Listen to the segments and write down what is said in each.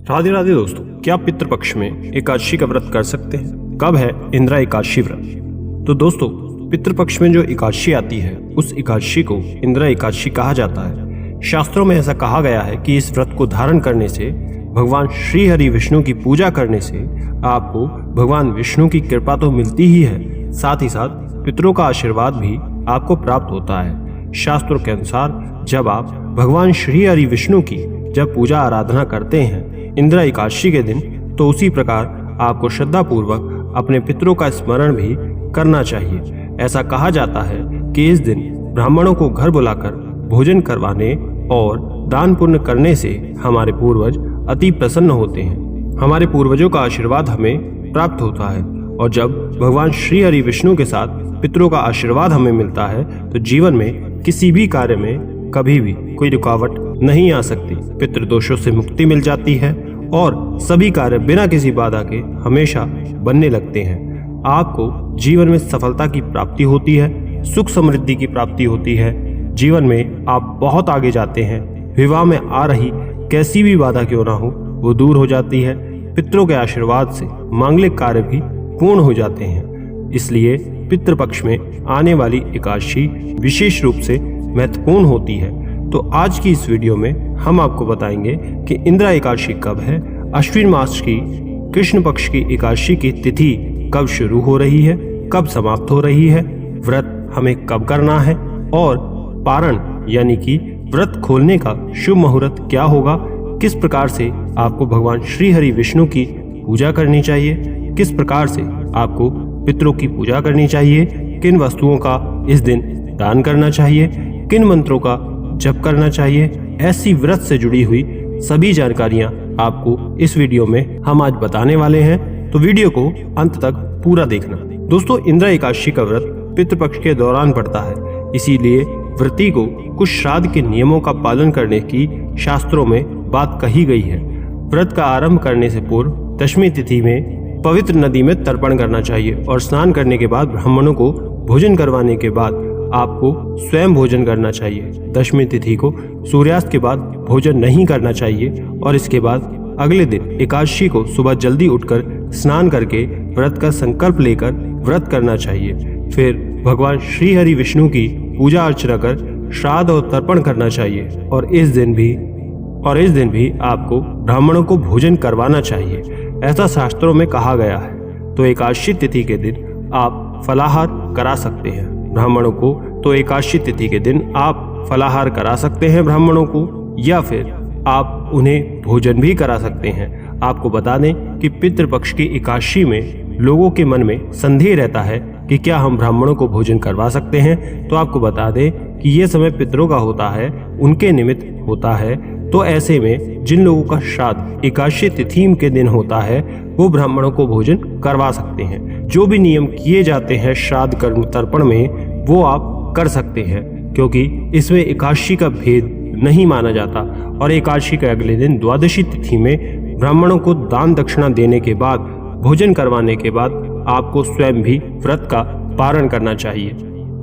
राधे राधे दोस्तों, क्या आप पितृपक्ष में एकादशी का व्रत कर सकते हैं? कब है इंदिरा एकादशी व्रत? तो दोस्तों, पितृपक्ष में जो एकादशी आती है उस एकादशी को इंदिरा एकादशी कहा जाता है। शास्त्रों में ऐसा कहा गया है कि इस व्रत को धारण करने से, भगवान श्री हरि विष्णु की पूजा करने से आपको भगवान विष्णु की कृपा तो मिलती ही है, साथ ही साथ पितरों का आशीर्वाद भी आपको प्राप्त होता है। शास्त्रों के अनुसार जब आप भगवान श्री हरि विष्णु की जब पूजा आराधना करते हैं इंदिरा एकादशी के दिन, तो उसी प्रकार आपको श्रद्धा पूर्वक अपने पितरों का स्मरण भी करना चाहिए। ऐसा कहा जाता है कि इस दिन ब्राह्मणों को घर बुलाकर भोजन करवाने और दान पुण्य करने से हमारे पूर्वज अति प्रसन्न होते हैं। हमारे पूर्वजों का आशीर्वाद हमें प्राप्त होता है और जब भगवान श्री हरि विष्णु के साथ पितरों का आशीर्वाद हमें मिलता है तो जीवन में किसी भी कार्य में कभी भी कोई रुकावट नहीं आ सकती। पितृदोषों से मुक्ति मिल जाती है और सभी कार्य बिना किसी बाधा के हमेशा बनने लगते हैं। आपको जीवन में सफलता की प्राप्ति होती है, सुख समृद्धि की प्राप्ति होती है, जीवन में आप बहुत आगे जाते हैं। विवाह में आ रही कैसी भी बाधा क्यों ना हो वो दूर हो जाती है। पितरों के आशीर्वाद से मांगलिक कार्य भी पूर्ण हो जाते हैं। इसलिए पितृपक्ष में आने वाली एकादशी विशेष रूप से महत्वपूर्ण होती है। तो आज की इस वीडियो में हम आपको बताएंगे कि इंदिरा एकादशी कब है, अश्विन मास की कृष्ण पक्ष की एकादशी की तिथि कब शुरू हो रही है, कब समाप्त हो रही है, व्रत हमें कब करना है और पारण यानी कि व्रत खोलने का शुभ मुहूर्त क्या होगा, किस प्रकार से आपको भगवान श्री हरि विष्णु की पूजा करनी चाहिए, किस प्रकार से आपको पितरों की पूजा करनी चाहिए, किन वस्तुओं का इस दिन दान करना चाहिए, किन मंत्रों का जप करना चाहिए। ऐसी व्रत से जुड़ी हुई सभी जानकारियां आपको इस वीडियो में हम आज बताने वाले हैं, तो वीडियो को अंत तक पूरा देखना। दोस्तों, इंदिरा एकादशी का व्रत पितृपक्ष के दौरान पड़ता है, इसीलिए व्रती को कुछ श्राद्ध के नियमों का पालन करने की शास्त्रों में बात कही गई है। व्रत का आरंभ करने से पूर्व दशमी तिथि में पवित्र नदी में तर्पण करना चाहिए और स्नान करने के बाद ब्राह्मणों को भोजन करवाने के बाद आपको स्वयं भोजन करना चाहिए। दशमी तिथि को सूर्यास्त के बाद भोजन नहीं करना चाहिए और इसके बाद अगले दिन एकादशी को सुबह जल्दी उठकर स्नान करके व्रत का संकल्प लेकर व्रत करना चाहिए। फिर भगवान श्री हरि विष्णु की पूजा अर्चना कर श्राद्ध और तर्पण करना चाहिए और इस दिन भी आपको ब्राह्मणों को भोजन करवाना चाहिए, ऐसा शास्त्रों में कहा गया है। तो एकादशी तिथि के दिन आप फलाहार करा सकते हैं ब्राह्मणों को, तो एकादशी तिथि के दिन आप फलाहार करा सकते हैं ब्राह्मणों को, या फिर आप उन्हें भोजन भी करा सकते हैं। आपको बता दें कि पितृपक्ष की एकादशी में लोगों के मन में संदेह रहता है कि क्या हम ब्राह्मणों को भोजन करवा सकते हैं। तो आपको बता दें कि ये समय पितरों का होता है, उनके निमित्त होता है। तो ऐसे में जिन लोगों का श्राद्ध एकादशी तिथि के दिन होता है वो ब्राह्मणों को भोजन करवा सकते हैं। जो भी नियम किए जाते हैं श्राद्ध कर्म तर्पण में वो आप कर सकते हैं, क्योंकि इसमें एकादशी का भेद नहीं माना जाता। और एकादशी के अगले दिन द्वादशी तिथि में ब्राह्मणों को दान दक्षिणा देने के बाद, भोजन करवाने के बाद आपको स्वयं भी व्रत का पारण करना चाहिए।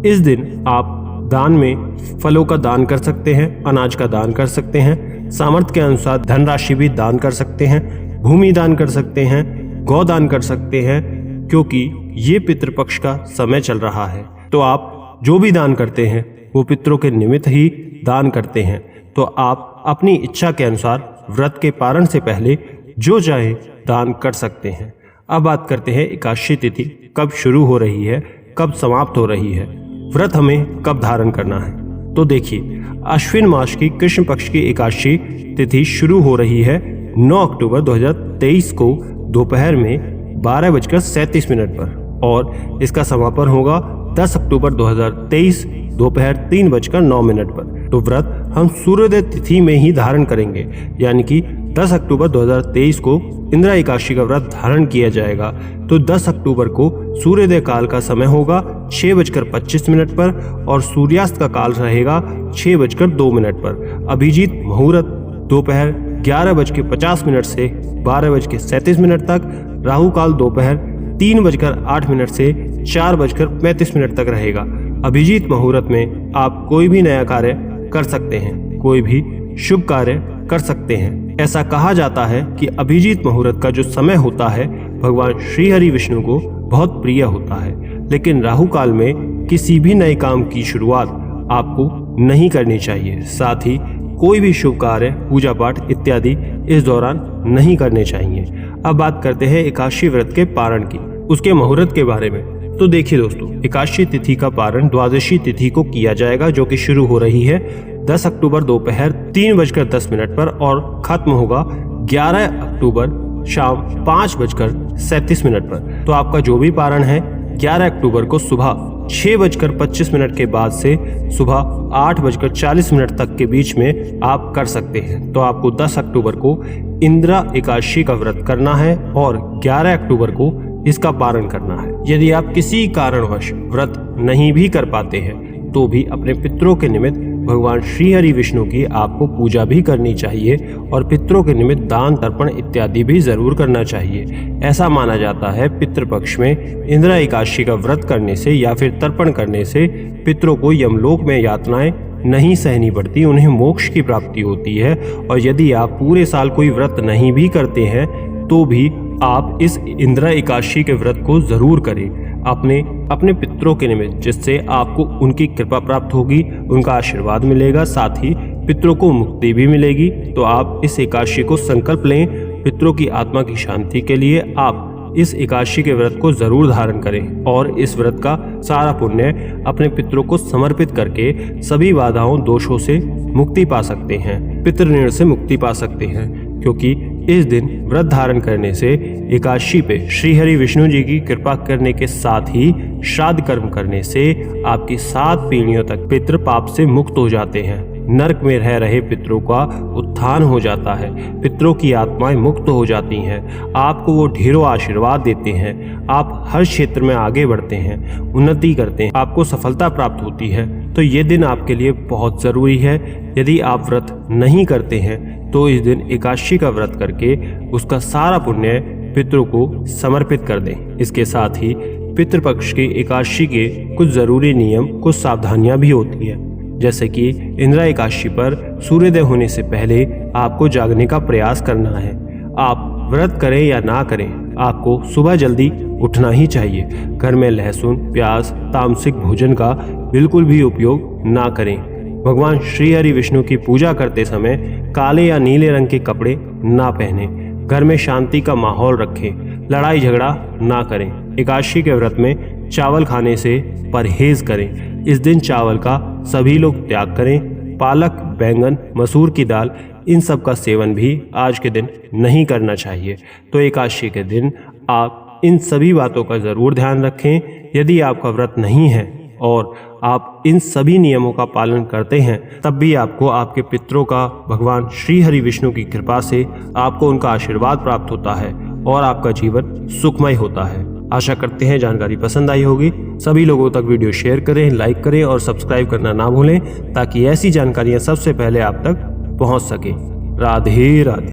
इस दिन आप दान में फलों का दान कर सकते हैं, अनाज का दान कर सकते हैं, सामर्थ्य के अनुसार धनराशि भी दान कर सकते हैं, भूमि दान कर सकते हैं, गौ दान कर सकते हैं, क्योंकि ये पितृपक्ष का समय चल रहा है। तो आप जो भी दान करते हैं वो पितरों के निमित्त ही दान करते हैं। तो आप अपनी इच्छा के अनुसार व्रत के पारण से पहले जो चाहे दान कर सकते हैं। अब बात करते हैं एकादशी तिथि कब शुरू हो रही है, कब समाप्त हो रही है, व्रत हमें कब धारण करना है। तो देखिए, अश्विन मास की कृष्ण पक्ष की एकादशी तिथि शुरू हो रही है 9 अक्टूबर 2023 को दोपहर में 12:37 पर और इसका समापन होगा 10 अक्टूबर 2023 दोपहर 3:09 पर। तो व्रत हम सूर्योदय तिथि में ही धारण करेंगे, यानी कि 10 अक्टूबर 2023 को इंदिरा एकादशी का व्रत धारण किया जाएगा। तो 10 अक्टूबर को सूर्योदय काल का समय होगा 6:25 पर और सूर्यास्त का काल रहेगा 6:02 पर। अभिजीत मुहूर्त दोपहर 11:50 से 12:37 तक, राहु काल दोपहर 3:08 से 4:35 तक रहेगा। अभिजीत मुहूर्त में आप कोई भी नया कार्य कर सकते हैं, कोई भी शुभ कार्य कर सकते हैं। ऐसा कहा जाता है कि अभिजीत मुहूर्त का जो समय होता है भगवान श्री हरि विष्णु को बहुत प्रिय होता है, लेकिन राहु काल में किसी भी नए काम की शुरुआत आपको नहीं करनी चाहिए। साथ ही कोई भी शुभ कार्य, पूजा पाठ इत्यादि इस दौरान नहीं करने चाहिए। अब बात करते हैं एकादशी व्रत के पारण की, उसके मुहूर्त के बारे में। तो देखिए दोस्तों, एकादशी तिथि का पारण द्वादशी तिथि को किया जाएगा, जो कि शुरू हो रही है 10 अक्टूबर दोपहर 3:10 पर और खत्म होगा 11 अक्टूबर शाम 5:37 पर। तो आपका जो भी पारण है 11 अक्टूबर को सुबह 6:25 के बाद से सुबह 8:40 तक के बीच में आप कर सकते हैं। तो आपको 10 अक्टूबर को इंदिरा एकादशी का व्रत करना है और 11 अक्टूबर को इसका पारण करना है। यदि आप किसी कारणवश व्रत नहीं भी कर पाते हैं तो भी अपने पितरों के निमित्त भगवान श्री हरि विष्णु की आपको पूजा भी करनी चाहिए और पितरों के निमित्त दान तर्पण इत्यादि भी जरूर करना चाहिए। ऐसा माना जाता है पितृपक्ष में इंदिरा एकादशी का व्रत करने से या फिर तर्पण करने से पितरों को यमलोक में यातनाएं नहीं सहनी पड़ती, उन्हें मोक्ष की प्राप्ति होती है। और यदि आप पूरे साल कोई व्रत नहीं भी करते हैं तो भी आप इस इंदिरा एकादशी के व्रत को जरूर करें अपने पितरों के निमित्त, जिससे आपको उनकी कृपा प्राप्त होगी, उनका आशीर्वाद मिलेगा, साथ ही पितरों को मुक्ति भी मिलेगी। तो आप इस एकादशी को संकल्प लें। पितरों की आत्मा की शांति के लिए आप इस एकादशी के व्रत को जरूर धारण करें और इस व्रत का सारा पुण्य अपने पितरों को समर्पित करके सभी बाधाओं दोषों से मुक्ति पा सकते हैं, पितृ ऋण से मुक्ति पा सकते हैं। क्योंकि इस दिन व्रत धारण करने से एकादशी पे श्री हरि विष्णु जी की कृपा करने के साथ ही श्राद्ध कर्म करने से आपकी 7 पीढ़ियों तक पितृ पाप से मुक्त हो जाते हैं। नरक में रह रहे पितरों का उत्थान हो जाता है, पितरों की आत्माएं मुक्त हो जाती हैं, आपको वो ढेरों आशीर्वाद देते हैं, आप हर क्षेत्र में आगे बढ़ते हैं, उन्नति करते हैं, आपको सफलता प्राप्त होती है। तो ये दिन आपके लिए बहुत ज़रूरी है। यदि आप व्रत नहीं करते हैं तो इस दिन एकादशी का व्रत करके उसका सारा पुण्य पितरों को समर्पित कर दें। इसके साथ ही पितृपक्ष की एकादशी के कुछ ज़रूरी नियम, कुछ सावधानियां भी होती है, जैसे कि इंदिरा एकादशी पर सूर्योदय होने से पहले आपको जागने का प्रयास करना है। आप व्रत करें या ना करें, आपको सुबह जल्दी उठना ही चाहिए। घर में लहसुन, प्याज, तामसिक भोजन का बिल्कुल भी उपयोग ना करें। भगवान श्री हरि विष्णु की पूजा करते समय काले या नीले रंग के कपड़े ना पहने। घर में शांति का माहौल रखें, लड़ाई झगड़ा ना करें। एकादशी के व्रत में चावल खाने से परहेज करें। इस दिन चावल का सभी लोग त्याग करें। पालक, बैंगन, मसूर की दाल, इन सब का सेवन भी आज के दिन नहीं करना चाहिए। तो एकादशी के दिन आप इन सभी बातों का ज़रूर ध्यान रखें। यदि आपका व्रत नहीं है और आप इन सभी नियमों का पालन करते हैं, तब भी आपको आपके पितरों का भगवान श्री हरि विष्णु की कृपा से आपको उनका आशीर्वाद प्राप्त होता है और आपका जीवन सुखमय होता है। आशा करते हैं जानकारी पसंद आई होगी। सभी लोगों तक वीडियो शेयर करें, लाइक करें और सब्सक्राइब करना ना भूलें, ताकि ऐसी जानकारियां सबसे पहले आप तक पहुंच सके। राधे राधे।